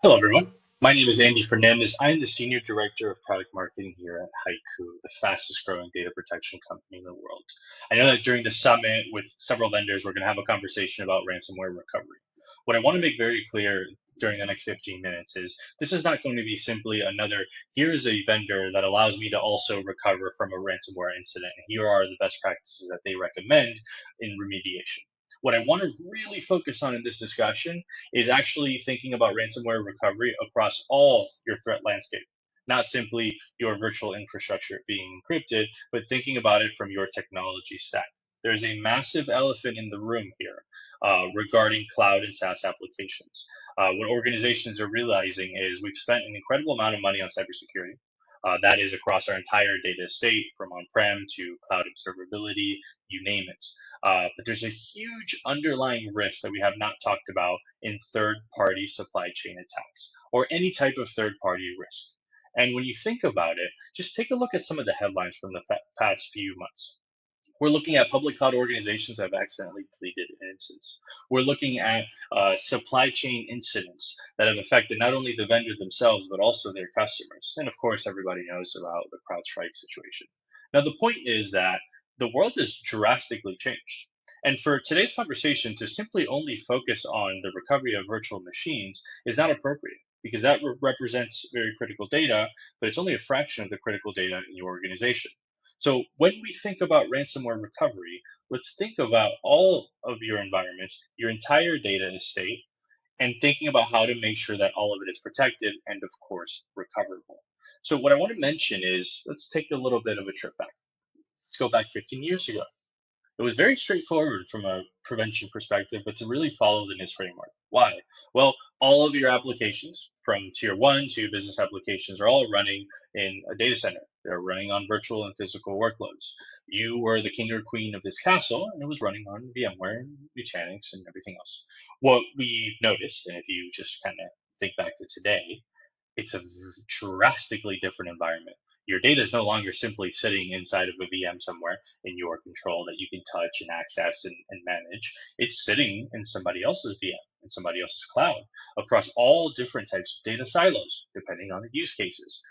Hello, everyone. My name is Andy Fernandez. I'm the Senior Director of Product Marketing here at HYCU, the fastest growing data protection company in the world. I know that during the summit with several vendors, we're going to have a conversation about ransomware recovery. What I want to make very clear during the next 15 minutes is this is not going to be simply another, here is a vendor that allows me to also recover from a ransomware incident. Here are the best practices that they recommend in remediation. What I want to really focus on in this discussion is actually thinking about ransomware recovery across all your threat landscape, not simply your virtual infrastructure being encrypted, but thinking about it from your technology stack. There's a massive elephant in the room here regarding cloud and SaaS applications. What organizations are realizing is we've spent an incredible amount of money on cybersecurity. That is across our entire data estate, from on-prem to cloud observability, you name it. But there's a huge underlying risk that we have not talked about in third party supply chain attacks or any type of third party risk. And when you think about it, just take a look at some of the headlines from the past few months. We're looking at public cloud organizations that have accidentally deleted an instance. We're looking at supply chain incidents that have affected not only the vendor themselves, but also their customers. And of course, everybody knows about the CrowdStrike situation. Now, the point is that the world has drastically changed. And for today's conversation, to simply only focus on the recovery of virtual machines is not appropriate because that represents very critical data, but it's only a fraction of the critical data in your organization. So when we think about ransomware recovery, let's think about all of your environments, your entire data estate, and thinking about how to make sure that all of it is protected and, of course, recoverable. So what I want to mention is let's take a little bit of a trip back. Let's go back 15 years ago. It was very straightforward from a prevention perspective, but to really follow the NIST framework. Why? Well, all of your applications from tier one to business applications are all running in a data center. They're running on virtual and physical workloads. You were the king or queen of this castle, and it was running on VMware and Nutanix and everything else. What we noticed, and if you just kind of think back to today, it's a drastically different environment. Your data is no longer simply sitting inside of a VM somewhere in your control that you can touch and access and manage. It's sitting in somebody else's VM, in somebody else's cloud, across all different types of data silos, depending on the use cases.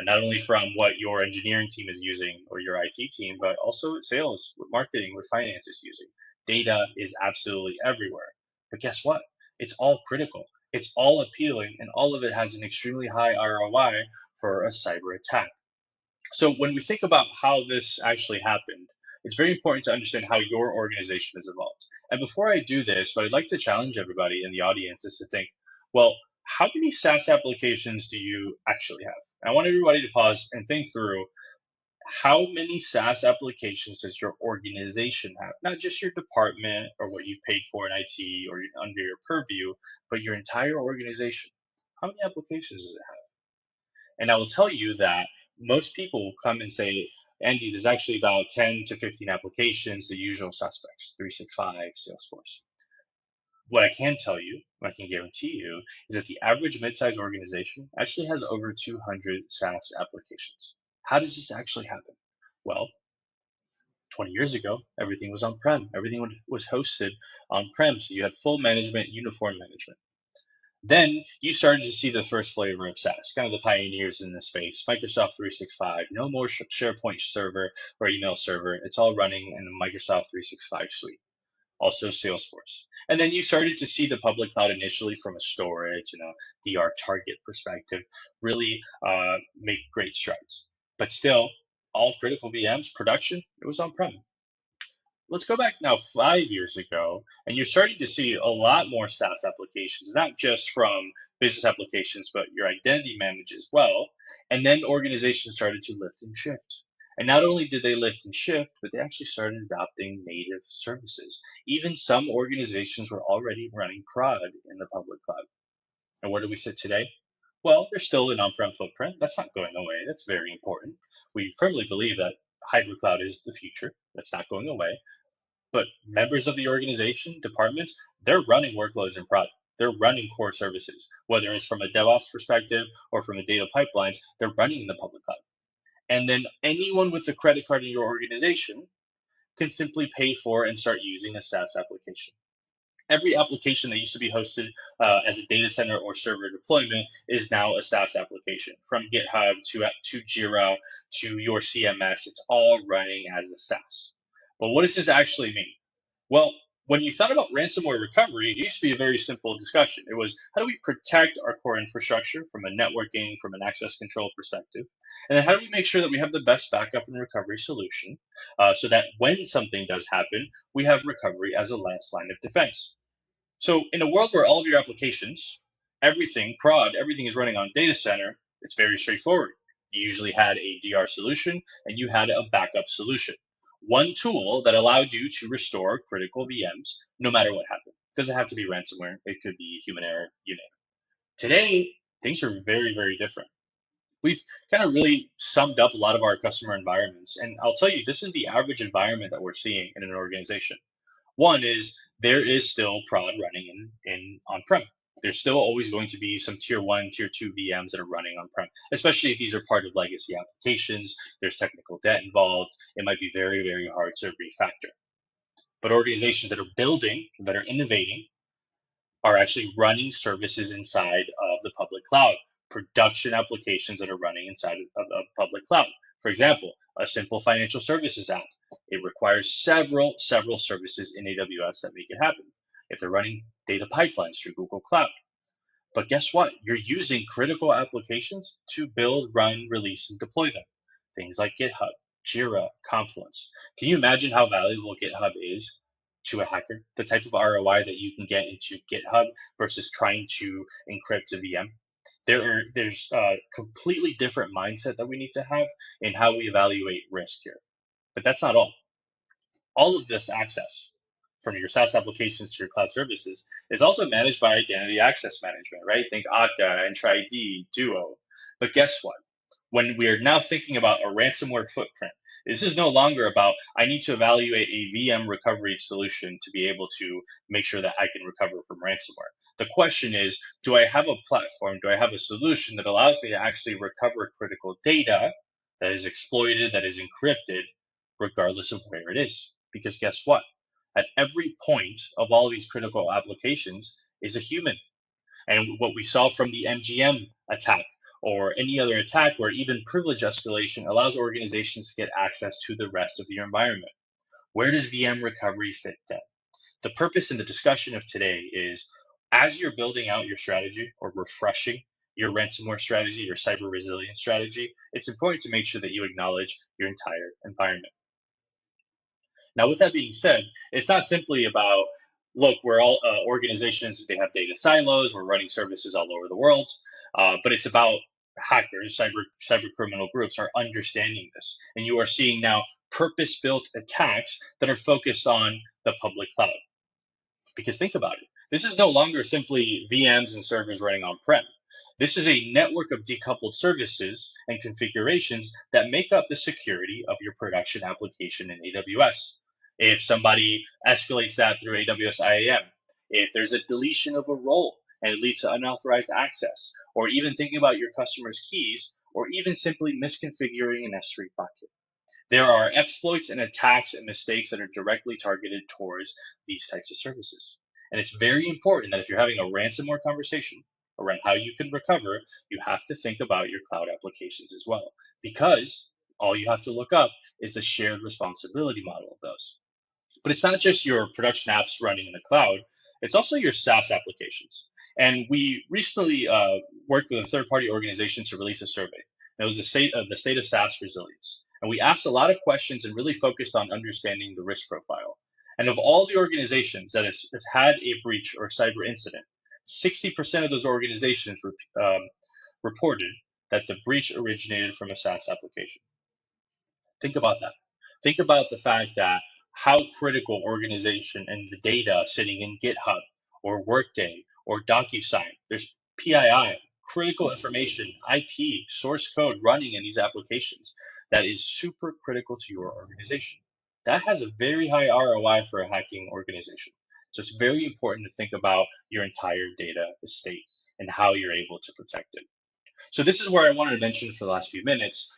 Not only from what your engineering team is using or your IT team, but also sales, with marketing, with finance is using. Data is absolutely everywhere. But guess what? It's all critical. It's all appealing, and all of it has an extremely high ROI for a cyber attack. So when we think about how this actually happened, it's very important to understand how your organization has evolved. And before I do this, what I'd like to challenge everybody in the audience is to think, well, how many SaaS applications do you actually have? I want everybody to pause and think through how many SaaS applications does your organization have? Not just your department or what you paid for in IT or under your purview, but your entire organization. How many applications does it have? And I will tell you that most people will come and say, Andy, there's actually about 10 to 15 applications, the usual suspects, 365, Salesforce. What I can tell you, what I can guarantee you, is that the average mid-sized organization actually has over 200 SaaS applications. How does this actually happen? Well, 20 years ago, everything was on-prem. Everything was hosted on-prem. So you had full management, uniform management. Then you started to see the first flavor of SaaS, kind of the pioneers in the space. Microsoft 365, no more SharePoint server or email server. It's all running in the Microsoft 365 suite. Also Salesforce. And then you started to see the public cloud initially from a storage and a DR target perspective really make great strides. But still, all critical VMs, production, it was on-prem. Let's go back now 5 years ago, and you're starting to see a lot more SaaS applications, not just from business applications, but your identity managed as well. And then organizations started to lift and shift. And not only did they lift and shift, but they actually started adopting native services. Even some organizations were already running prod in the public cloud. And where do we sit today? Well, there's still an on-prem footprint. That's not going away. That's very important. We firmly believe that hybrid cloud is the future. That's not going away, but members of the organization, departments, they're running workloads in product. They're running core services, whether it's from a DevOps perspective or from a data pipelines, they're running in the public cloud. And then anyone with a credit card in your organization can simply pay for and start using a SaaS application. Every application that used to be hosted as a data center or server deployment is now a SaaS application. From GitHub to Jira to your CMS, it's all running as a SaaS. But what does this actually mean? Well, when you thought about ransomware recovery, it used to be a very simple discussion. It was, how do we protect our core infrastructure from a networking, from an access control perspective? And then how do we make sure that we have the best backup and recovery solution so that when something does happen, we have recovery as a last line of defense? So in a world where all of your applications, everything, prod, everything is running on data center, it's very straightforward. You usually had a DR solution and you had a backup solution. One tool that allowed you to restore critical VMs no matter what happened. Doesn't have to be ransomware, it could be human error, you name it. Today, things are very, very different. We've kind of really summed up a lot of our customer environments. And I'll tell you, this is the average environment that we're seeing in an organization. One is there is still prod running in on-prem. There's still always going to be some tier one, tier two VMs that are running on-prem, especially if these are part of legacy applications. There's technical debt involved. It might be very, very hard to refactor. But organizations that are building, that are innovating, are actually running services inside of the public cloud, production applications that are running inside of public cloud. For example, a simple financial services app. It requires several services in AWS that make it happen. If they're running data pipelines through Google Cloud. But guess what? You're using critical applications to build, run, release, and deploy them. Things like GitHub, Jira, Confluence. Can you imagine how valuable GitHub is to a hacker? The type of ROI that you can get into GitHub versus trying to encrypt a VM. There's a completely different mindset that we need to have in how we evaluate risk here. But that's not all of this access from your SaaS applications to your cloud services is also managed by identity access management, right? Think Okta, Entra ID, Duo. But guess what? When we are now thinking about a ransomware footprint, this is no longer about I need to evaluate a VM recovery solution to be able to make sure that I can recover from ransomware. The question is, do I have a platform, do I have a solution that allows me to actually recover critical data that is exploited, that is encrypted, regardless of where it is? Because guess what? At every point of all of these critical applications is a human. And what we saw from the MGM attack or any other attack where even privilege escalation allows organizations to get access to the rest of your environment. Where does VM recovery fit that? The purpose in the discussion of today is as you're building out your strategy or refreshing your ransomware strategy, your cyber resilience strategy, it's important to make sure that you acknowledge your entire environment. Now, with that being said, it's not simply about, look, we're all organizations, they have data silos, we're running services all over the world, but it's about hackers, cyber criminal groups are understanding this. And you are seeing now purpose-built attacks that are focused on the public cloud. Because think about it, this is no longer simply VMs and servers running on-prem. This is a network of decoupled services and configurations that make up the security of your production application in AWS. If somebody escalates that through AWS IAM, if there's a deletion of a role and it leads to unauthorized access, or even thinking about your customer's keys, or even simply misconfiguring an S3 bucket. There are exploits and attacks and mistakes that are directly targeted towards these types of services. And it's very important that if you're having a ransomware conversation around how you can recover, you have to think about your cloud applications as well, because all you have to look up is the shared responsibility model of those. But it's not just your production apps running in the cloud, it's also your SaaS applications. And we recently worked with a third party organization to release a survey. And it was the state of SaaS resilience. And we asked a lot of questions and really focused on understanding the risk profile. And of all the organizations that has had a breach or cyber incident, 60% of those organizations reported that the breach originated from a SaaS application. Think about that. Think about the fact that how critical organization and the data sitting in GitHub or Workday or DocuSign, there's PII, critical information, IP, source code running in these applications that is super critical to your organization. That has a very high ROI for a hacking organization. So it's very important to think about your entire data estate and how you're able to protect it. So this is where I wanted to mention for the last few minutes.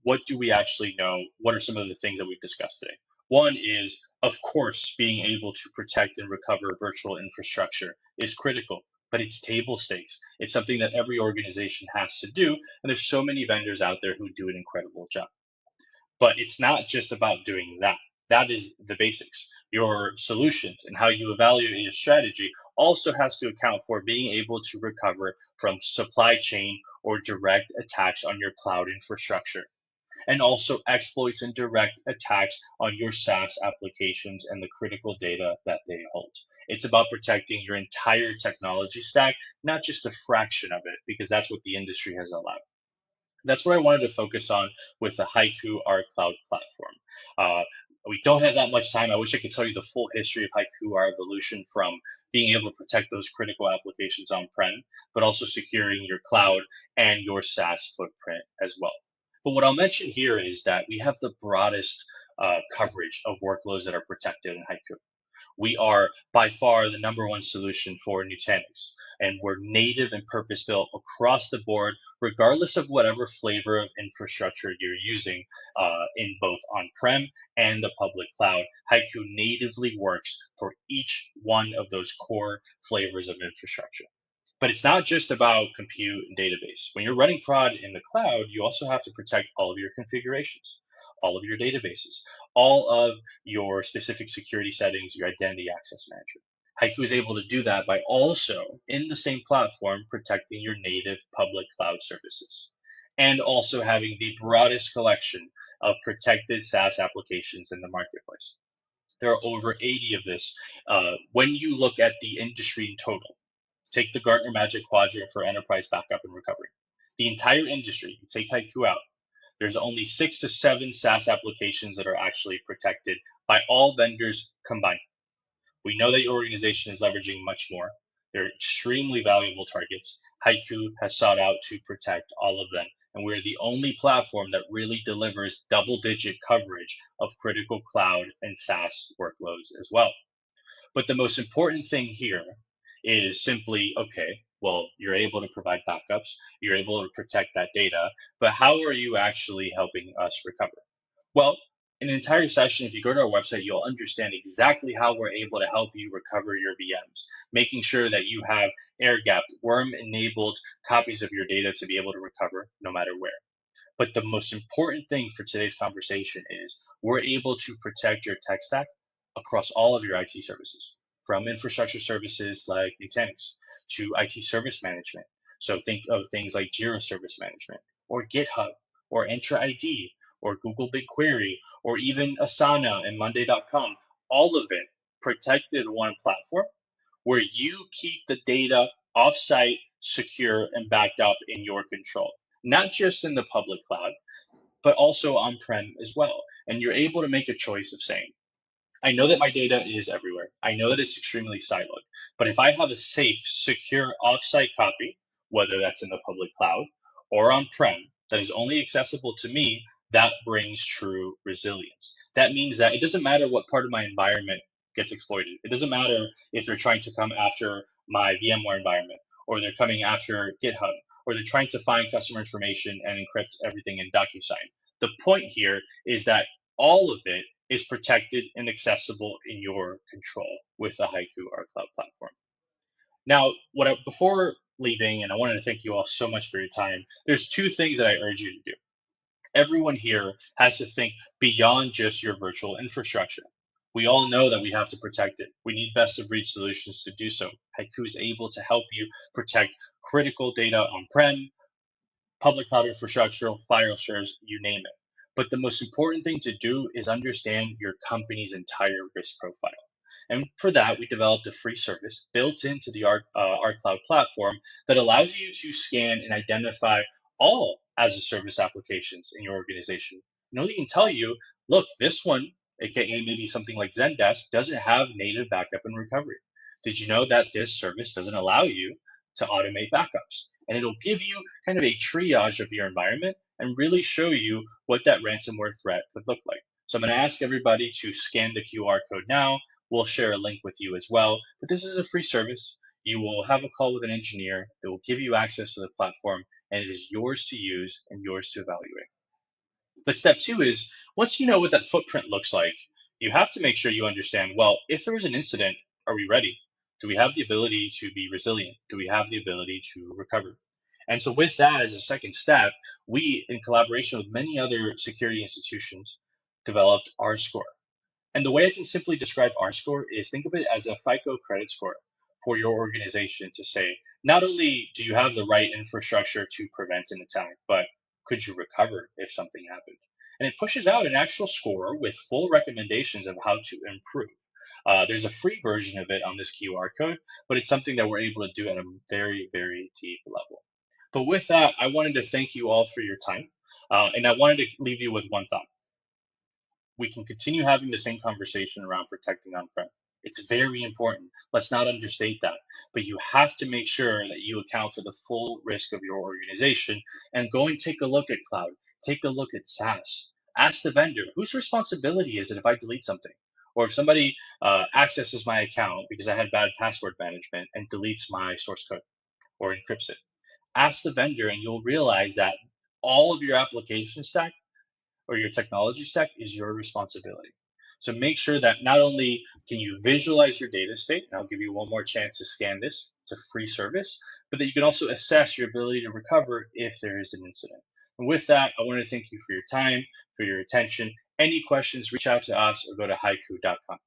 What do we actually know? What are some of the things that we've discussed today? One is, of course, being able to protect and recover virtual infrastructure is critical, but it's table stakes. It's something that every organization has to do, and there's so many vendors out there who do an incredible job. But it's not just about doing that. That is the basics. Your solutions and how you evaluate your strategy also has to account for being able to recover from supply chain or direct attacks on your cloud infrastructure, and also exploits and direct attacks on your SaaS applications and the critical data that they hold. It's about protecting your entire technology stack, not just a fraction of it, because that's what the industry has allowed. That's what I wanted to focus on with the HYCU, our cloud platform. Uh, we don't have that much time. I wish I could tell you the full history of HYCU, our evolution from being able to protect those critical applications on-prem, but also securing your cloud and your SaaS footprint as well. But what I'll mention here is that we have the broadest coverage of workloads that are protected in HYCU. We are by far the number one solution for Nutanix, and we're native and purpose built across the board, regardless of whatever flavor of infrastructure you're using in both on-prem and the public cloud. HYCU natively works for each one of those core flavors of infrastructure. But it's not just about compute and database. When you're running prod in the cloud, you also have to protect all of your configurations, all of your databases, all of your specific security settings, your identity access management. Haiku is able to do that by also, in the same platform, protecting your native public cloud services, and also having the broadest collection of protected SaaS applications in the marketplace. There are over 80 of this. When you look at the industry in total, take the Gartner Magic Quadrant for enterprise backup and recovery. The entire industry, you take Haiku out, there's only 6 to 7 SaaS applications that are actually protected by all vendors combined. We know that your organization is leveraging much more. They're extremely valuable targets. Haiku has sought out to protect all of them. And we're the only platform that really delivers double-digit coverage of critical cloud and SaaS workloads as well. But the most important thing here is simply, okay, well, you're able to provide backups, you're able to protect that data, but how are you actually helping us recover? Well, in an entire session, if you go to our website, you'll understand exactly how we're able to help you recover your VMs, making sure that you have air gapped, worm enabled copies of your data to be able to recover no matter where. But the most important thing for today's conversation is we're able to protect your tech stack across all of your IT services, from infrastructure services like Nutanix to IT service management. So think of things like Jira Service Management or GitHub or Entra ID or Google BigQuery or even Asana and Monday.com. All of it protected one platform where you keep the data offsite, secure, and backed up in your control, not just in the public cloud, but also on-prem as well. And you're able to make a choice of saying, I know that my data is everywhere. I know that it's extremely siloed. But if I have a safe, secure offsite copy, whether that's in the public cloud or on-prem, that is only accessible to me, that brings true resilience. That means that it doesn't matter what part of my environment gets exploited. It doesn't matter if they're trying to come after my VMware environment, or they're coming after GitHub, or they're trying to find customer information and encrypt everything in DocuSign. The point here is that all of it is protected and accessible in your control with the Haiku, our cloud platform. Now, before leaving, and I wanted to thank you all so much for your time, there's 2 things that I urge you to do. Everyone here has to think beyond just your virtual infrastructure. We all know that we have to protect it. We need best of breed solutions to do so. Haiku is able to help you protect critical data on-prem, public cloud infrastructure, file shares, you name it. But the most important thing to do is understand your company's entire risk profile. And for that, we developed a free service built into the our cloud platform that allows you to scan and identify all as a service applications in your organization. You know, they can tell you, look, this one, aka maybe something like Zendesk, doesn't have native backup and recovery. Did you know that this service doesn't allow you to automate backups? And it'll give you kind of a triage of your environment and really show you what that ransomware threat could look like. So I'm going to ask everybody to scan the QR code now. We'll share a link with you as well. But this is a free service. You will have a call with an engineer that will give you access to the platform, and it is yours to use and yours to evaluate. But step 2 is once you know what that footprint looks like, You have to make sure you understand, well, if there is an incident, are we ready? Do we have the ability to be resilient? Do we have the ability to recover? And so, with that as a second step, we, in collaboration with many other security institutions, developed our score. And the way I can simply describe our score is think of it as a FICO credit score for your organization to say, not only do you have the right infrastructure to prevent an attack, but could you recover if something happened? And it pushes out an actual score with full recommendations of how to improve. There's a free version of it on this QR code, but it's something that we're able to do at a very, very deep level. But with that, I wanted to thank you all for your time. And I wanted to leave you with one thought. We can continue having the same conversation around protecting on-prem. It's very important. Let's not understate that. But you have to make sure that you account for the full risk of your organization and go and take a look at cloud. Take a look at SaaS. Ask the vendor, whose responsibility is it if I delete something? Or if somebody accesses my account because I had bad password management and deletes my source code or encrypts it. Ask the vendor and you'll realize that all of your application stack or your technology stack is your responsibility. So make sure that not only can you visualize your data state, and I'll give you one more chance to scan this, it's a free service, but that you can also assess your ability to recover if there is an incident. And with that, I want to thank you for your time, for your attention. Any questions, reach out to us or go to haiku.com.